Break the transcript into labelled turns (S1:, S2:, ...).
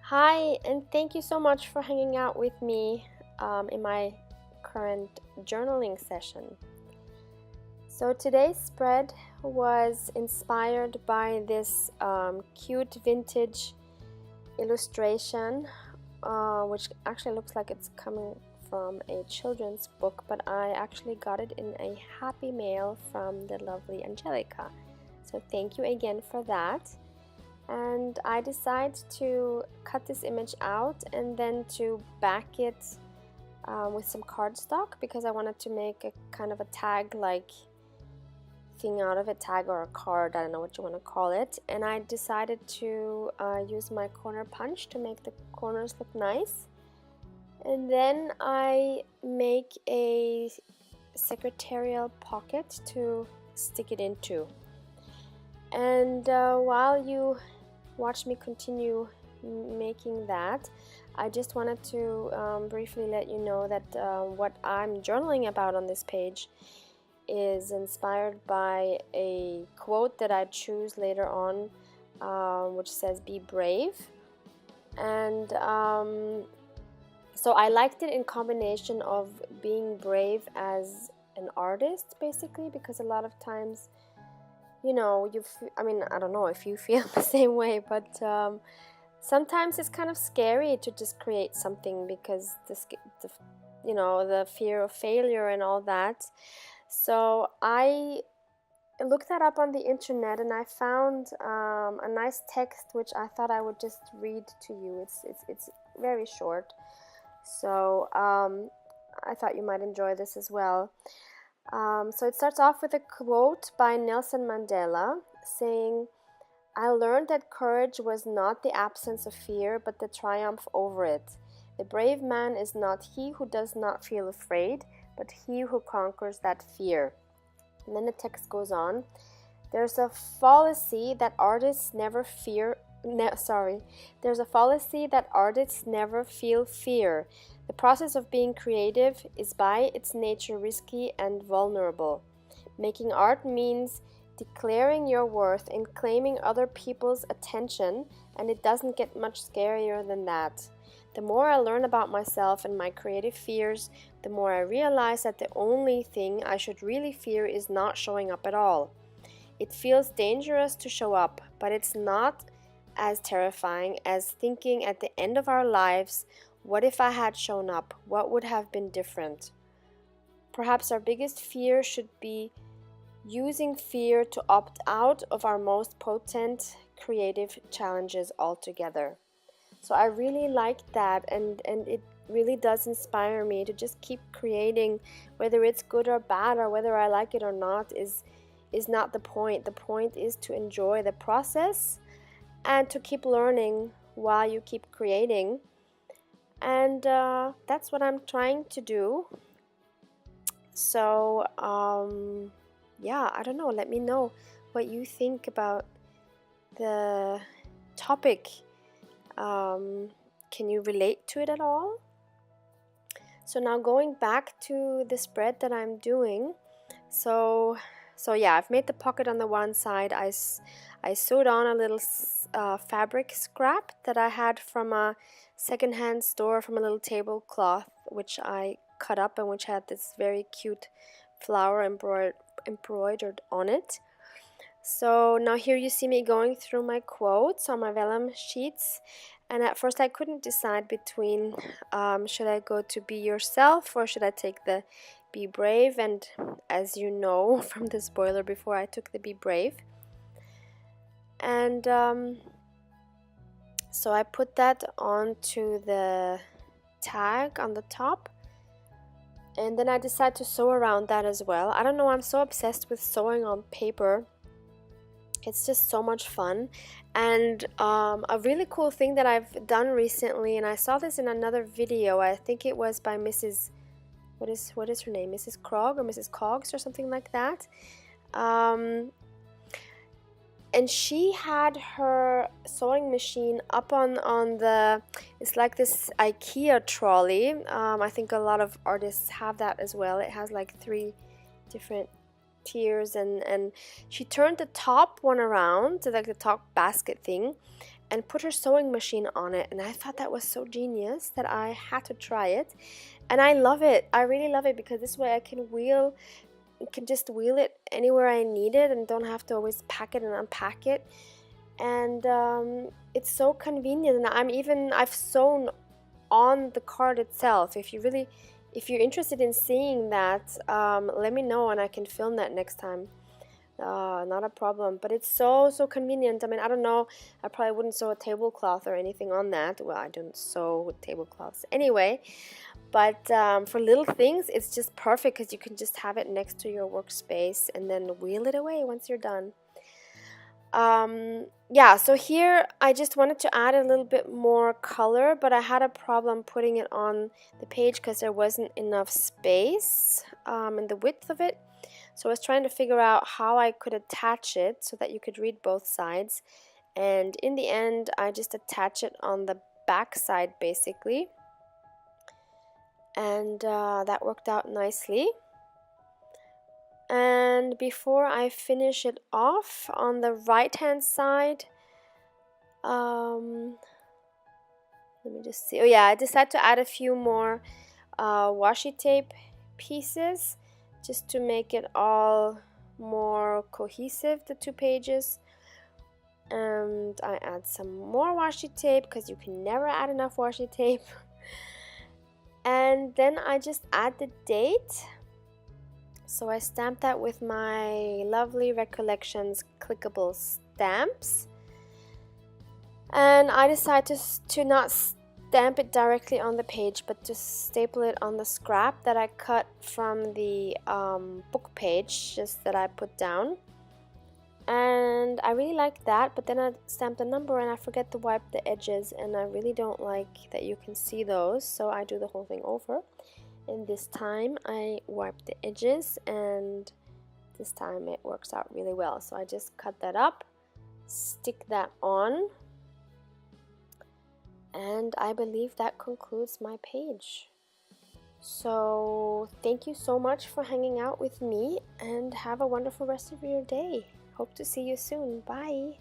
S1: Hi, and thank you so much for hanging out with me in my current journaling session. So, today's spread was inspired by this cute vintage illustration, which actually looks like it's coming from a children's book, but I actually got it in a happy mail from the lovely Angelica. So, thank you again for that. And I decided to cut this image out and then to back it with some cardstock because I wanted to make a kind of a tag like thing out of a tag or a card, I don't know what you want to call it. And I decided to use my corner punch to make the corners look nice. And then I make a secretarial pocket to stick it into. And while you watch me continue making that, I just wanted to briefly let you know that what I'm journaling about on this page is inspired by a quote that I choose later on, which says, "Be brave." And so I liked it in combination of being brave as an artist, basically, because a lot of times, I mean, I don't know if you feel the same way, but sometimes it's kind of scary to just create something because the fear of failure and all that. So I looked that up on the internet and I found a nice text which I thought I would just read to you. It's very short, so I thought you might enjoy this as well. So it starts off with a quote by Nelson Mandela saying, "I learned that courage was not the absence of fear, but the triumph over it. The brave man is not he who does not feel afraid, but he who conquers that fear." And then the text goes on. There's a fallacy that artists never feel fear. The process of being creative is by its nature risky and vulnerable. Making art means declaring your worth and claiming other people's attention, and it doesn't get much scarier than that. The more I learn about myself and my creative fears, the more I realize that the only thing I should really fear is not showing up at all. It feels dangerous to show up, but it's not as terrifying as thinking at the end of our lives, what if I had shown up? What would have been different? Perhaps our biggest fear should be using fear to opt out of our most potent creative challenges altogether. So I really liked that, and it really does inspire me to just keep creating. Whether it's good or bad or whether I like it or not is not the point. The point is to enjoy the process and to keep learning while you keep creating. And that's what I'm trying to do. So yeah, I don't know, let me know what you think about the topic. Can you relate to it at all? So now going back to the spread that I'm doing. So yeah, I've made the pocket on the one side. I sewed on a little fabric scrap that I had from a secondhand store, from a little tablecloth which I cut up and which had this very cute flower embroidered on it. So now here you see me going through my quotes on my vellum sheets, and at first I couldn't decide between should I go to be yourself or should I take the be brave, and as you know from the spoiler before, I took the be brave. And so I put that onto the tag on the top, and then I decided to sew around that as well. I don't know, I'm so obsessed with sewing on paper. It's just so much fun. And a really cool thing that I've done recently, and I saw this in another video, I think it was by Mrs. What is her name? Mrs. Krog or Mrs. Cogs or something like that. And she had her sewing machine up on the, it's like this IKEA trolley. I think a lot of artists have that as well. It has like 3 different tiers, and she turned the top one around to like the top basket thing, and put her sewing machine on it, and I thought that was so genius that I had to try it. And I love it. I really love it because this way I can just wheel it anywhere I need it and don't have to always pack it and unpack it. And it's so convenient. And I've sewn on the card itself. If you're interested in seeing that, let me know and I can film that next time. Not a problem, but it's so convenient. I mean, I don't know, I probably wouldn't sew a tablecloth or anything on that. Well, I don't sew with tablecloths anyway, but for little things it's just perfect because you can just have it next to your workspace and then wheel it away once you're done. Yeah, so here I just wanted to add a little bit more color, but I had a problem putting it on the page because there wasn't enough space in the width of it. So I was trying to figure out how I could attach it so that you could read both sides. And in the end, I just attach it on the back side basically. And that worked out nicely. And before I finish it off on the right hand side, let me just see. Oh yeah, I decided to add a few more washi tape pieces just to make it all more cohesive, the two pages. And I add some more washi tape because you can never add enough washi tape. And then I just add the date. So I stamped that with my lovely Recollections clickable stamps. And I decided to not stamp it directly on the page, but just staple it on the scrap that I cut from the book page, just that I put down. And I really like that, but then I stamped a number and I forget to wipe the edges, and I really don't like that you can see those, so I do the whole thing over. And this time I wipe the edges, and this time it works out really well. So I just cut that up, stick that on, and I believe that concludes my page. So thank you so much for hanging out with me, and have a wonderful rest of your day. Hope to see you soon. Bye.